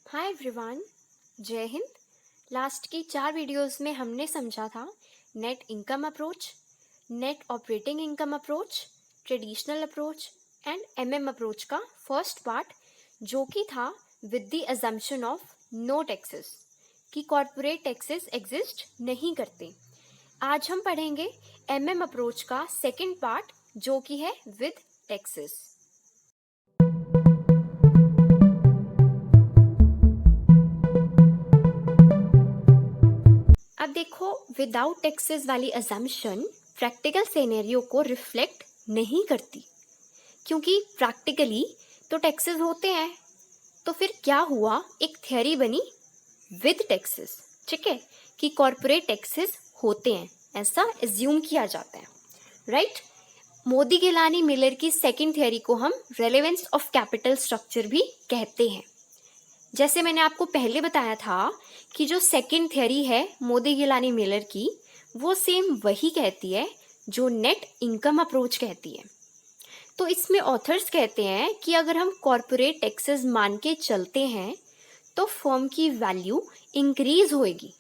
Hi everyone, जय Hind. Last की 4 videos में हमने समझा था net income approach, net operating income approach, traditional approach and MM approach का फर्स्ट पार्ट, जो कि था with the assumption of no taxes, कि कॉर्पोरेट टैक्सेस एग्जिस्ट नहीं करते। आज हम पढ़ेंगे एमएम अप्रोच का सेकंड पार्ट, जो कि है विद टैक्सेस। अब देखो, विदाउट टैक्सेस वाली अजम्पशन प्रैक्टिकल सिनेरियो को रिफ्लेक्ट नहीं करती, क्योंकि प्रैक्टिकली तो टैक्सेस होते हैं। तो फिर क्या हुआ, एक थ्योरी बनी विद टैक्सेस। ठीक है, कि कॉर्पोरेट टैक्सेस होते हैं, ऐसा एज्यूम किया जाता है, राइट। मोदी गिलानी मिलर की सेकंड थ्योरी को हम रेलेवेंस ऑफ कैपिटल स्ट्रक्चर भी कहते हैं। जैसे मैंने आपको पहले बताया था कि जो सेकंड थ्योरी है मोदी गिलानी मिलर की, वो सेम वही कहती है जो नेट इनकम अप्रोच कहती है। तो इसमें ऑथर्स कहते हैं कि अगर हम कॉर्पोरेट टैक्सेस मान के चलते हैं तो फर्म की वैल्यू इंक्रीज होएगी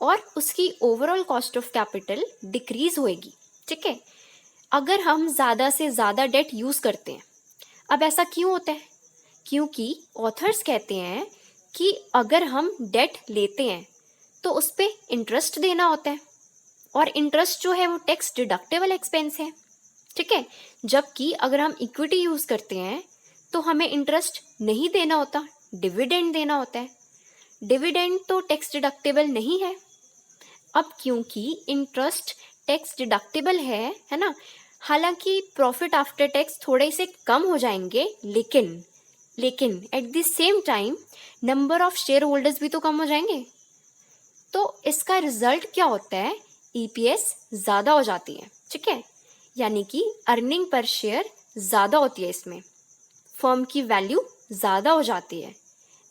और उसकी overall cost of capital decrease होएगी। ठीक है, अगर हम ज़्यादा से ज़्यादा डेट यूज़ करते हैं। अब ऐसा क्यों होता है? क्योंकि ऑथर्स कहते हैं कि अगर हम डेट लेते हैं तो उस पर इंटरेस्ट देना होता है, और इंटरेस्ट जो है वो टैक्स डिडक्टेबल एक्सपेंस है। ठीक है, जबकि अगर हम इक्विटी यूज़ करते हैं तो हमें इंटरेस्ट नहीं देना होता, डिविडेंड देना होता है। डिविडेंड तो टैक्स डिडक्टेबल नहीं है। अब क्योंकि इंटरेस्ट टैक्स डिडक्टेबल है ना, हालांकि प्रॉफिट आफ्टर टैक्स थोड़े से कम हो जाएंगे, लेकिन at the same time number of share holders भी तो कम हो जाएंगे। तो इसका रिजल्ट क्या होता है, ईपीएस ज़्यादा हो जाती है। ठीक है, यानी कि अर्निंग पर शेयर ज़्यादा होती है, इसमें फर्म की वैल्यू ज़्यादा हो जाती है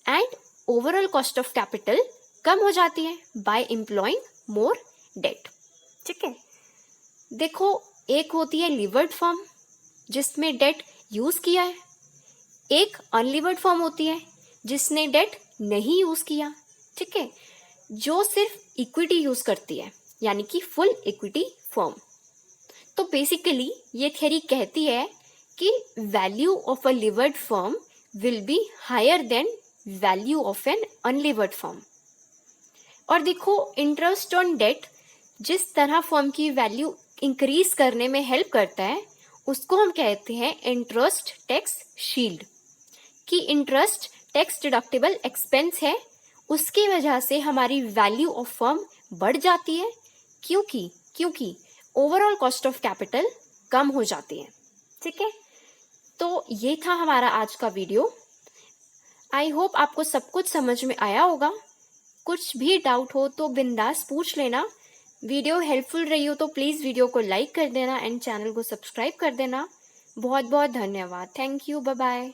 and overall cost of capital कम हो जाती है बाय एम्प्लॉइंग मोर डेट। ठीक है, देखो, एक होती है लीवर्ड फर्म जिसमें डेट यूज़ किया है, एक अनलीवर्ड फॉर्म होती है जिसने डेट नहीं यूज किया। ठीक है, जो सिर्फ इक्विटी यूज करती है, यानी कि फुल इक्विटी फॉर्म। तो बेसिकली ये थ्योरी कहती है कि value of a levered form will be higher than value of an unlevered form. और देखो, इंटरेस्ट ऑन डेट जिस तरह फॉर्म की वैल्यू इंक्रीज करने में हेल्प करता है, उसको हम कहते हैं इंटरेस्ट टैक्स शील्ड। कि इंटरेस्ट टैक्स डिडक्टेबल एक्सपेंस है, उसकी वजह से हमारी वैल्यू ऑफ फर्म बढ़ जाती है, क्योंकि ओवरऑल कॉस्ट ऑफ कैपिटल कम हो जाती है। ठीक है, तो ये था हमारा आज का वीडियो। आई होप आपको सब कुछ समझ में आया होगा। कुछ भी डाउट हो तो बिंदास पूछ लेना। वीडियो हेल्पफुल रही हो तो प्लीज़ वीडियो को लाइक कर देना एंड चैनल को सब्सक्राइब कर देना। बहुत बहुत धन्यवाद। Thank you, bye bye.